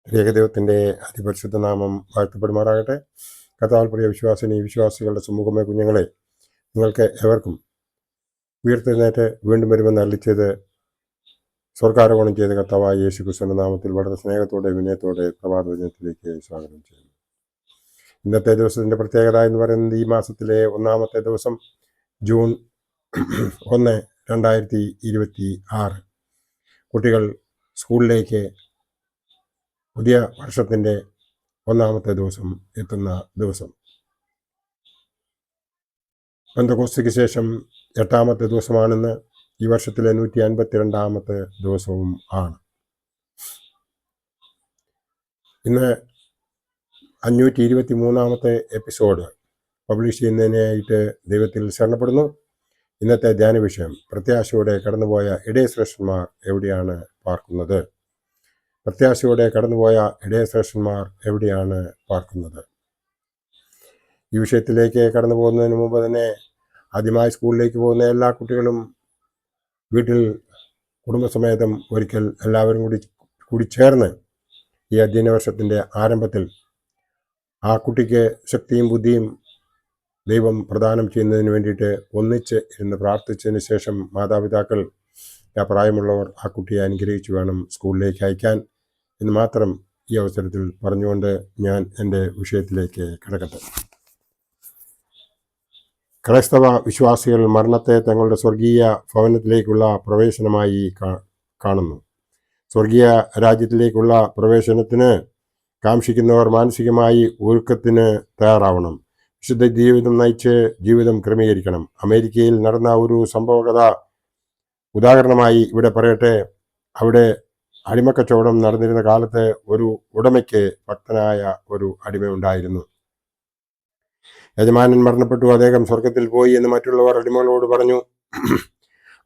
ഏകദൈവത്തിൻ്റെ അതിപരിശുദ്ധ നാമം വാഴ്ത്തപ്പെടുമാറാകട്ടെ. കർത്താവിൽ പ്രിയ വിശ്വാസികളുടെ സമൂഹമേ കുഞ്ഞുങ്ങളെ, നിങ്ങൾക്ക് എവർക്കും ഉയർത്തെഴുന്നേറ്റ് വീണ്ടും വരുമെന്ന് അരുളിച്ചെയ്ത് സ്വർഗാരോഹണം ചെയ്ത കർത്താവായ യേശു ക്രിസ്തുവിന്റെ നാമത്തിൽ വളരെ സ്നേഹത്തോടെ വിനയത്തോടെ പ്രഭാതവചനത്തിലേക്ക് സ്വാഗതം ചെയ്യുന്നു. ഇന്നത്തെ ദിവസത്തിൻ്റെ പ്രത്യേകത എന്ന് പറയുന്നത് ഈ മാസത്തിലെ ഒന്നാമത്തെ ദിവസം ജൂൺ 1, 2026. കുട്ടികൾ സ്കൂളിലേക്ക് പുതിയ വർഷത്തിൻ്റെ ഒന്നാമത്തെ ദിവസം എത്തുന്ന ദിവസം. പെന്തക്കോസ്തിക്ക് ശേഷം 8ാമത്തെ ദിവസമാണെന്ന്. ഈ വർഷത്തിലെ 152ാമത്തെ ദിവസവും ആണ്. ഇന്ന് 523ാമത്തെ എപ്പിസോഡ് പബ്ലിഷ് ചെയ്യുന്നതിനായിട്ട് ദൈവത്തിൽ ശരണപ്പെടുന്നു. ഇന്നത്തെ ധ്യാന വിഷയം: പ്രത്യാശയോടെ കടന്നുപോയ ഇടയശ്രേഷ്ഠന്മാർ എവിടെയാണ് പാർക്കുന്നത്? പ്രത്യാശയോടെ കടന്നുപോയ ഇടയശ്രേഷ്ഠന്മാർ എവിടെയാണ് പാർക്കുന്നത്? ഈ വിഷയത്തിലേക്ക് കടന്നു പോകുന്നതിന് മുമ്പ് തന്നെ ആദ്യമായി സ്കൂളിലേക്ക് പോകുന്ന എല്ലാ കുട്ടികളും വീട്ടിൽ കുടുംബസമേതം ഒരിക്കൽ എല്ലാവരും കൂടി ചേർന്ന് ഈ അധ്യയന വർഷത്തിൻ്റെ ആരംഭത്തിൽ ആ കുട്ടിക്ക് ശക്തിയും ബുദ്ധിയും ദൈവം പ്രദാനം ചെയ്യുന്നതിന് വേണ്ടിയിട്ട് ഒന്നിച്ച് ഇരുന്ന് പ്രാർത്ഥിച്ചതിന് ശേഷം മാതാപിതാക്കൾ, പ്രായമുള്ളവർ ആ കുട്ടിയെ അനുഗ്രഹിച്ചു വേണം സ്കൂളിലേക്ക് അയക്കാൻ എന്ന് മാത്രം ഈ അവസരത്തിൽ പറഞ്ഞുകൊണ്ട് ഞാൻ എൻ്റെ വിഷയത്തിലേക്ക് കിടക്കട്ടെ. ക്രൈസ്തവ വിശ്വാസികൾ മരണത്തെ തങ്ങളുടെ സ്വർഗീയ ഭവനത്തിലേക്കുള്ള പ്രവേശനമായി കാണുന്നു. സ്വർഗീയ രാജ്യത്തിലേക്കുള്ള പ്രവേശനത്തിന് കാംക്ഷിക്കുന്നവർ മാനസികമായി ഒരുക്കത്തിന് തയ്യാറാവണം. വിശുദ്ധ ജീവിതം നയിച്ച് ജീവിതം ക്രമീകരിക്കണം. അമേരിക്കയിൽ നടന്ന ഒരു സംഭവകഥ ഉദാഹരണമായി ഇവിടെ പറയട്ടെ. അവിടെ അടിമക്കച്ചവടം നടന്നിരുന്ന കാലത്ത് ഒരു ഉടമയ്ക്ക് ഭക്തനായ ഒരു അടിമയുണ്ടായിരുന്നു. യജമാനൻ മരണപ്പെട്ടു, അദ്ദേഹം സ്വർഗത്തിൽ പോയി എന്ന് മറ്റുള്ളവർ അടിമകളോട് പറഞ്ഞു.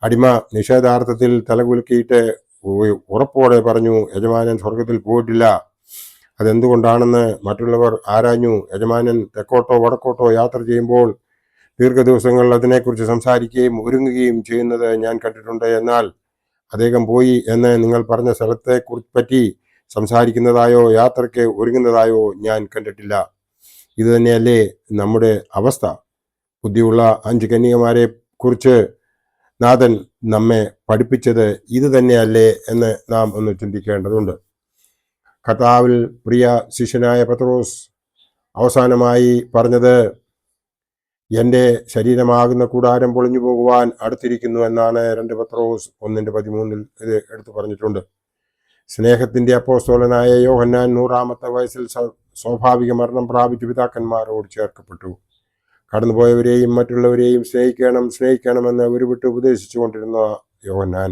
അടിമ നിഷേധാർത്ഥത്തിൽ തലകുലുക്കിയിട്ട് ഉറപ്പോടെ പറഞ്ഞു, യജമാനൻ സ്വർഗത്തിൽ പോയിട്ടില്ല. അതെന്തുകൊണ്ടാണെന്ന് മറ്റുള്ളവർ ആരാഞ്ഞു. യജമാനൻ തെക്കോട്ടോ വടക്കോട്ടോ യാത്ര ചെയ്യുമ്പോൾ ദീർഘദിവസങ്ങൾ അതിനെക്കുറിച്ച് സംസാരിക്കുകയും ഒരുങ്ങുകയും ചെയ്യുന്നത് ഞാൻ കണ്ടിട്ടുണ്ട്. എന്നാൽ അദ്ദേഹം പോയി എന്ന് നിങ്ങൾ പറഞ്ഞ സ്ഥലത്തെ പറ്റി സംസാരിക്കുന്നതായോ യാത്രയ്ക്ക് ഒരുങ്ങുന്നതായോ ഞാൻ കണ്ടിട്ടില്ല. ഇത് തന്നെയല്ലേ നമ്മുടെ അവസ്ഥ? ബുദ്ധിയുള്ള 5 കന്യകമാരെ കുറിച്ച് നാഥൻ നമ്മെ പഠിപ്പിച്ചത് ഇത് തന്നെയല്ലേ എന്ന് നാം ഒന്ന് ചിന്തിക്കേണ്ടതുണ്ട്. കർത്താവിൽ പ്രിയ ശിഷ്യനായ പത്രോസ് അവസാനമായി പറഞ്ഞത്, എൻ്റെ ശരീരമാകുന്ന കൂടാരം പൊളിഞ്ഞു പോകുവാൻ അടുത്തിരിക്കുന്നു എന്നാണ്. 2 പത്രോസ് 1:13 ഇത് എടുത്തു പറഞ്ഞിട്ടുണ്ട്. സ്നേഹത്തിൻ്റെ അപ്പോസ്തലനായ യോഹന്നാൻ 100ാമത്തെ വയസ്സിൽ സ്വാഭാവിക മരണം പ്രാപിച്ച് പിതാക്കന്മാരോട് ചേർക്കപ്പെട്ടു. കടന്നുപോയവരെയും മറ്റുള്ളവരെയും സ്നേഹിക്കണമെന്ന് ഉരുവിട്ട് ഉപദേശിച്ചു കൊണ്ടിരുന്ന യോഹന്നാൻ.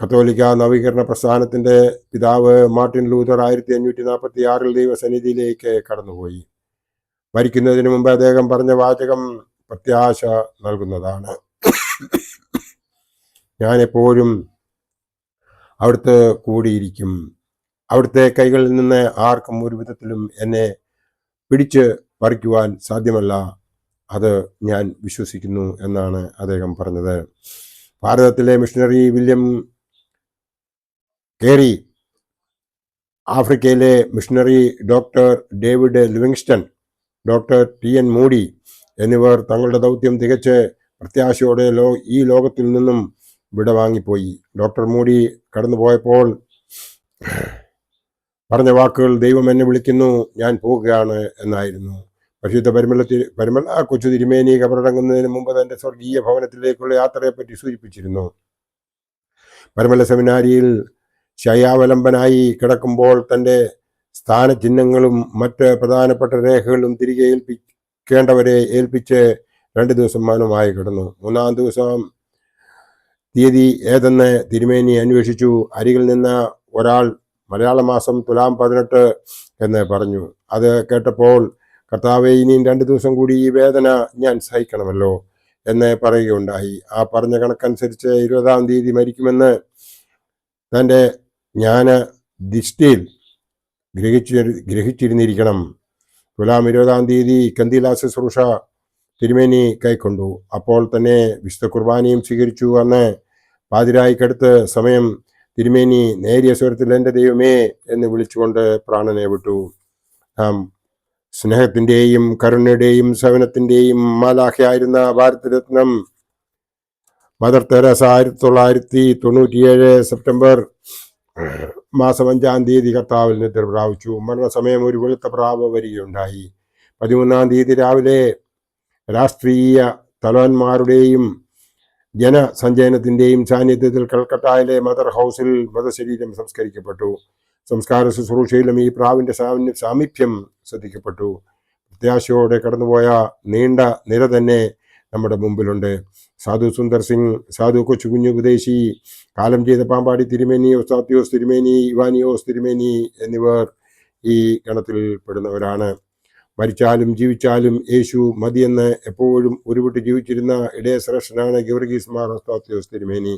കത്തോലിക്ക നവീകരണ പ്രസ്ഥാനത്തിൻ്റെ പിതാവ് മാർട്ടിൻ ലൂതർ 1546 ദൈവസന്നിധിയിലേക്ക് കടന്നുപോയി. മരിക്കുന്നതിന് മുമ്പ് അദ്ദേഹം പറഞ്ഞ വാചകം പ്രത്യാശ നൽകുന്നതാണ്. ഞാനെപ്പോഴും അവിടുത്തെ കൂടിയിരിക്കും. അവിടുത്തെ കൈകളിൽ നിന്ന് ആർക്കും ഒരു വിധത്തിലും എന്നെ പിടിച്ച് പറിക്കുവാൻ സാധ്യമല്ല. അത് ഞാൻ വിശ്വസിക്കുന്നു എന്നാണ് അദ്ദേഹം പറഞ്ഞത്. ഭാരതത്തിലെ മിഷണറി വില്യം കേറി, ആഫ്രിക്കയിലെ missionary doctor David Livingstone, doctor TN Moody എന്നിവർ തങ്ങളുടെ ദൗത്യം തികച്ച് പ്രത്യാശയോടെ ഈ ലോകത്തിൽ നിന്നും വിടവാങ്ങിപ്പോയി. ഡോക്ടർ മൂഡി കടന്നുപോയപ്പോൾ പറഞ്ഞ വാക്കുകൾ, ദൈവം എന്നെ വിളിക്കുന്നു, ഞാൻ പോവുകയാണ് എന്നായിരുന്നു. പരിശുദ്ധ പരിമല കൊച്ചു തിരുമേനി കബറടങ്ങുന്നതിന് മുമ്പ് തൻ്റെ സ്വർഗീയ ഭവനത്തിലേക്കുള്ള യാത്രയെപ്പറ്റി സൂചിപ്പിച്ചിരുന്നു. പരിമല സെമിനാരിയിൽ ശയ്യാവലംബനായി കിടക്കുമ്പോൾ തൻ്റെ സ്ഥാനചിഹ്നങ്ങളും മറ്റ് പ്രധാനപ്പെട്ട രേഖകളും തിരികെ ഏൽപ്പിക്കേണ്ടവരെ ഏൽപ്പിച്ച് 2 ദിവസം മൗനമായി കിടന്നു. 3-ാം ദിവസം തീയതി ഏതെന്ന് തിരുമേനി അന്വേഷിച്ചു. അരികിൽ നിന്ന ഒരാൾ മലയാള മാസം തുലാം 18 എന്ന് പറഞ്ഞു. അത് കേട്ടപ്പോൾ, കർത്താവേ, ഇനിയും 2 ദിവസം കൂടി ഈ വേദന ഞാൻ സഹിക്കണമല്ലോ എന്ന് പറയുകയുണ്ടായി. ആ പറഞ്ഞ കണക്കനുസരിച്ച് 20ാം തീയതി മരിക്കുമെന്ന് തൻ്റെ ജ്ഞാന ദിഷ്ടിയിൽ ഗ്രഹിച്ചിരുന്നിരിക്കണം. തുലാം 20ാം തീയതി കന്തിലാ ശുശ്രൂഷ തിരുമേനി കൈക്കൊണ്ടു. അപ്പോൾ തന്നെ വിശുദ്ധ കുർബാനയും സ്വീകരിച്ചു. അന്ന് പാതിരായിക്കടുത്ത് സമയം തിരുമേനി നേരിയ സ്വരത്തിൽ എൻ്റെ ദൈവമേ എന്ന് വിളിച്ചുകൊണ്ട് പ്രാണനെ വിട്ടു. നാം സ്നേഹത്തിൻ്റെയും കരുണയുടെയും സേവനത്തിൻ്റെയും മാലാഖയായിരുന്ന ഭാരതരത്നം മദർ തെരേസ 1997 സെപ്റ്റംബർ മാസം 5-ാം തീയതി കർത്താവിൽ നിദ്ര പ്രാപിച്ചു. മരണസമയം ഒരു വെളുത്ത പ്രാവ് വരികയുണ്ടായി. 13-ാം തീയതി രാവിലെ രാഷ്ട്രീയ തലവന്മാരുടെയും ജനസഞ്ചയനത്തിൻ്റെയും സാന്നിധ്യത്തിൽ കൽക്കട്ടയിലെ മദർ ഹൗസിൽ മൃതശരീരം സംസ്കരിക്കപ്പെട്ടു. സംസ്കാര ശുശ്രൂഷയിലും ഈ പ്രാവിൻ്റെ സാമീപ്യം ശ്രദ്ധിക്കപ്പെട്ടു. പ്രത്യാശയോടെ കടന്നുപോയ നീണ്ട നിര തന്നെ നമ്മുടെ മുമ്പിലുണ്ട്. സാധു സുന്ദർ സിംഗ്, സാധു കൊച്ചുകുഞ്ഞു ഉപദേശി, കാലം ചെയ്ത പാമ്പാടി തിരുമേനി, ഒസ്താത്യോസ് തിരുമേനി, ഇവാനിയോസ് തിരുമേനി എന്നിവർ ഈ ഗണത്തിൽ പെടുന്നവരാണ്. മരിച്ചാലും ജീവിച്ചാലും യേശു മതിയെന്ന് എപ്പോഴും ഉരുവിട്ട് ജീവിച്ചിരുന്ന ഇടയശ്രേഷ്ഠനാണ് ഗീവർഗീസ് മാർ ഒസ്താത്യോസ് തിരുമേനി.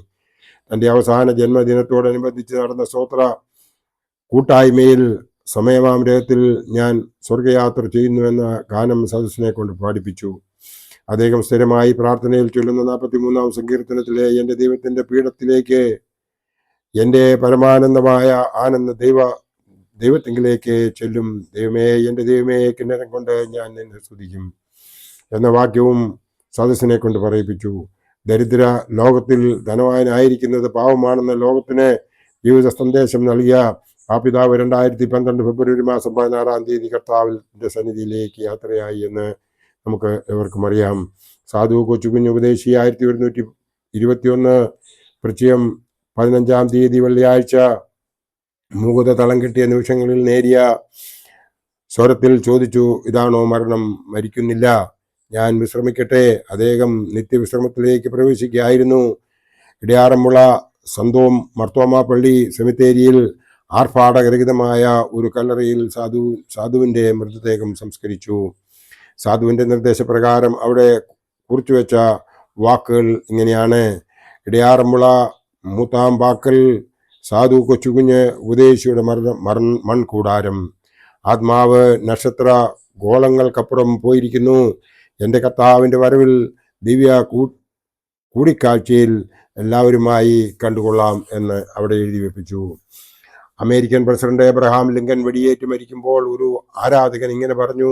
തൻ്റെ അവസാന ജന്മദിനത്തോടനുബന്ധിച്ച് നടന്ന സ്തോത്ര കൂട്ടായ്മയിൽ സമയമാമരത്തിൽ ഞാൻ സ്വർഗയാത്ര ചെയ്യുന്നുവെന്ന ഗാനം സദസ്സിനെ കൊണ്ട് പാടിപ്പിച്ചു. അദ്ദേഹം സ്ഥിരമായി പ്രാർത്ഥനയിൽ ചൊല്ലുന്ന 43-ാം സങ്കീർത്തനത്തിലെ എൻ്റെ ദൈവത്തിൻ്റെ പീഠത്തിലേക്ക്, എൻ്റെ പരമാനന്ദമായ ആനന്ദ ദൈവത്തിങ്കിലേക്ക് ചെല്ലും. ദൈവമേ, എൻ്റെ ദൈവമേ, കിന്നരം കൊണ്ട് ഞാൻ നിന്നെ സ്തുതിക്കും എന്ന വാക്യവും സദസ്സിനെ കൊണ്ട് പറയിപ്പിച്ചു. ദരിദ്ര ലോകത്തിൽ ധനവാനായിരിക്കുന്നത് പാവമാണെന്ന ലോകത്തിന് ജീവിത സന്ദേശം നൽകിയ ആ പിതാവ് 2012 ഫെബ്രുവരി മാസം 16-ാം തീയതി കർത്താവിൻ്റെ സന്നിധിയിലേക്ക് യാത്രയായി എന്ന് നമുക്ക് എവർക്കും അറിയാം. സാധു കൊച്ചുകുഞ്ഞു ഉപദേശി 1121 വൃശ്ചികം 15-ാം തീയതി വെള്ളിയാഴ്ച മൂകത തളം കെട്ടിയ നിമിഷങ്ങളിൽ നേരിയ സ്വരത്തിൽ ചോദിച്ചു, ഇതാണോ മരണം? മരിക്കുന്നില്ല, ഞാൻ വിശ്രമിക്കട്ടെ. അദ്ദേഹം നിത്യവിശ്രമത്തിലേക്ക് പ്രവേശിക്കുകയായിരുന്നു. ഇടയാറന്മുള സന്തോം മർത്തോമ പള്ളി സെമിത്തേരിയിൽ ആർഭാടകരഹിതമായ ഒരു കല്ലറയിൽ സാധുവിൻ്റെ മൃതദേഹം സംസ്കരിച്ചു. സാധുവിൻ്റെ നിർദ്ദേശപ്രകാരം അവിടെ കുറിച്ചുവെച്ച വാക്കുകൾ ഇങ്ങനെയാണ്: ഇടയാറന്മുള മൂത്താമ്പാക്കൽ സാധു കൊച്ചുകുഞ്ഞ് ഉപദേശിയുടെ മൺകൂടാരം. ആത്മാവ് നക്ഷത്ര ഗോളങ്ങൾക്കപ്പുറം പോയിരിക്കുന്നു. എൻ്റെ കർത്താവിൻ്റെ വരവിൽ ദിവ്യ കൂടിക്കാഴ്ചയിൽ എല്ലാവരുമായി കണ്ടുകൊള്ളാം എന്ന് അവിടെ എഴുതി വെപ്പിച്ചു. അമേരിക്കൻ പ്രസിഡന്റ് എബ്രഹാം ലിങ്കൻ വെടിയേറ്റ് മരിക്കുമ്പോൾ ഒരു ആരാധകൻ ഇങ്ങനെ പറഞ്ഞു: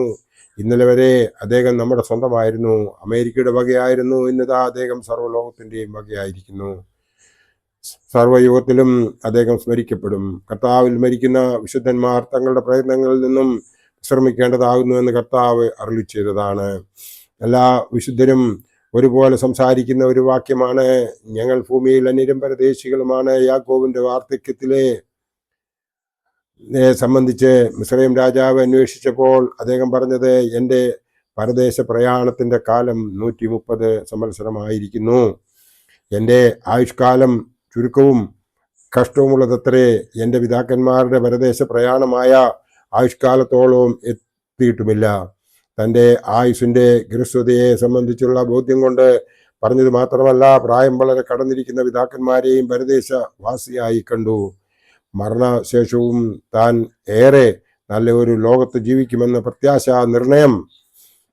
ഇന്നലെ വരെ അദ്ദേഹം നമ്മുടെ സ്വന്തമായിരുന്നു, അമേരിക്കയുടെ വകയായിരുന്നു. ഇന്നതാ അദ്ദേഹം സർവ്വലോകത്തിൻ്റെയും വകയായിരിക്കുന്നു. സർവ്വയുഗത്തിലും അദ്ദേഹം സ്മരിക്കപ്പെടും. കർത്താവിൽ മരിക്കുന്ന വിശുദ്ധന്മാർ തങ്ങളുടെ പ്രയത്നങ്ങളിൽ നിന്നും വിശ്രമിക്കേണ്ടതാകുന്നുവെന്ന് കർത്താവ് അരുളി ചെയ്തതാണ്. എല്ലാ വിശുദ്ധരും ഒരുപോലെ സംസാരിക്കുന്ന ഒരു വാക്യമാണ്: ഞങ്ങൾ ഭൂമിയിൽ അന്യരും പരദേശികളുമാണ്. യാക്കോബിന്റെ വാർദ്ധക്യത്തിലെ സംബന്ധിച്ച് മിസ്രയീം രാജാവ് അന്വേഷിച്ചപ്പോൾ അദ്ദേഹം പറഞ്ഞത്, എൻ്റെ പരദേശ പ്രയാണത്തിൻ്റെ കാലം 130 സംവത്സരമായിരിക്കുന്നു. എൻ്റെ ആയുഷ്കാലം ചുരുക്കവും കഷ്ടവുമുള്ളതത്രേ. എൻ്റെ പിതാക്കന്മാരുടെ പരദേശ പ്രയാണമായ ആയുഷ്കാലത്തോളവും എത്തിയിട്ടുമില്ല. തൻ്റെ ആയുസിൻ്റെ ഗൃഹസ്ഥതയെ സംബന്ധിച്ചുള്ള ബോധ്യം കൊണ്ട് പറഞ്ഞത് മാത്രമല്ല, പ്രായം വളരെ കടന്നിരിക്കുന്ന പിതാക്കന്മാരെയും പരദേശവാസിയായി കണ്ടു. മരണശേഷവും താൻ ഏറെ നല്ല ഒരു ലോകത്ത് ജീവിക്കുമെന്ന പ്രത്യാശാ നിർണയം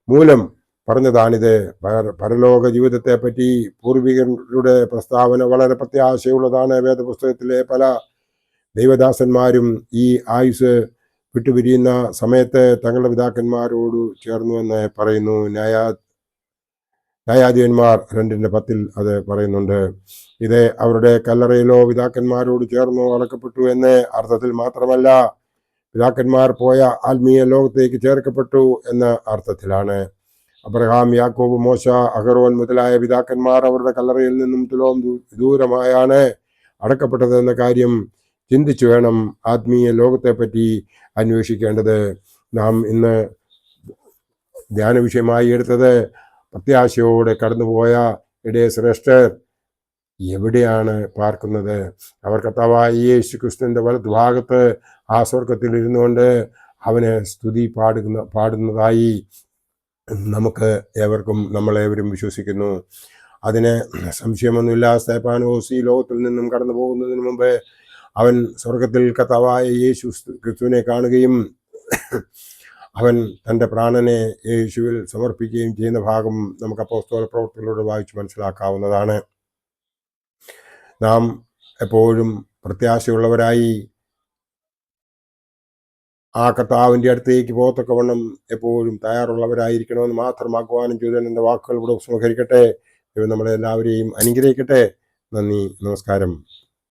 മൂലം പറഞ്ഞതാണിത്. പരലോക ജീവിതത്തെ പറ്റി പൂർവികരുടെ പ്രസ്താവന വളരെ പ്രത്യാശയുള്ളതാണ്. വേദപുസ്തകത്തിലെ പല ദൈവദാസന്മാരും ഈ ആയുസ് വിട്ടുപിരിയുന്ന സമയത്ത് തങ്ങളുടെ പിതാക്കന്മാരോട് ചേർന്നുവെന്ന് പറയുന്നു. ന്യായാധിപന്മാർ 2:10 അത് പറയുന്നുണ്ട്. ഇത് അവരുടെ കല്ലറയിലോ പിതാക്കന്മാരോട് ചേർന്നോ അടക്കപ്പെട്ടു എന്ന അർത്ഥത്തിൽ മാത്രമല്ല, പിതാക്കന്മാർ പോയ ആത്മീയ ലോകത്തേക്ക് ചേർക്കപ്പെട്ടു എന്ന അർത്ഥത്തിലാണ്. അബ്രഹാം, യാക്കോബ്, മോശ, അഹരോൻ മുതലായ പിതാക്കന്മാർ അവരുടെ കല്ലറയിൽ നിന്നും തുലോം ദൂരമായാണ് അടക്കപ്പെട്ടതെന്ന കാര്യം ചിന്തിച്ചു വേണം ആത്മീയ ലോകത്തെപ്പറ്റി അന്വേഷിക്കേണ്ടത്. നാം ഇന്ന് ധ്യാന വിഷയമായി എടുത്തത് പ്രത്യാശയോടെ കടന്നുപോയ ഇടയശ്രേഷ്ഠർ എവിടെയാണ് പാർക്കുന്നത്? അവർ കർത്താവായ യേശു ക്രിസ്തുവിൻ്റെ വലതുഭാഗത്ത് ആ സ്വർഗത്തിൽ ഇരുന്നുകൊണ്ട് അവനെ സ്തുതി പാടുന്നതായി നമുക്ക് ഏവർക്കും നമ്മളേവരും വിശ്വസിക്കുന്നു. അതിന് സംശയമൊന്നുമില്ല. സ്തേഫാനോസ് ഈ ലോകത്തിൽ നിന്നും കടന്നു പോകുന്നതിന് മുമ്പ് അവൻ സ്വർഗത്തിൽ കർത്താവായ യേശു ക്രിസ്തുവിനെ കാണുകയും അവൻ തൻ്റെ പ്രാണനെ യേശുവിൽ സമർപ്പിക്കുകയും ചെയ്യുന്ന ഭാഗം നമുക്ക് അപ്പോസ്തല പ്രവൃത്തികളിലൂടെ വായിച്ച് മനസ്സിലാക്കാവുന്നതാണ്. നാം എപ്പോഴും പ്രത്യാശയുള്ളവരായി ആ കർത്താവിൻ്റെ അടുത്തേക്ക് പോകത്തക്കവണ്ണം എപ്പോഴും തയ്യാറുള്ളവരായിരിക്കണമെന്ന് മാത്രം ആഹ്വാനം ചെയ്ത് എൻ്റെ വാക്കുകൾ ഇവിടെ ഉപസംഹരിക്കട്ടെ. ദൈവം നമ്മളെല്ലാവരെയും അനുഗ്രഹിക്കട്ടെ. നന്ദി, നമസ്കാരം.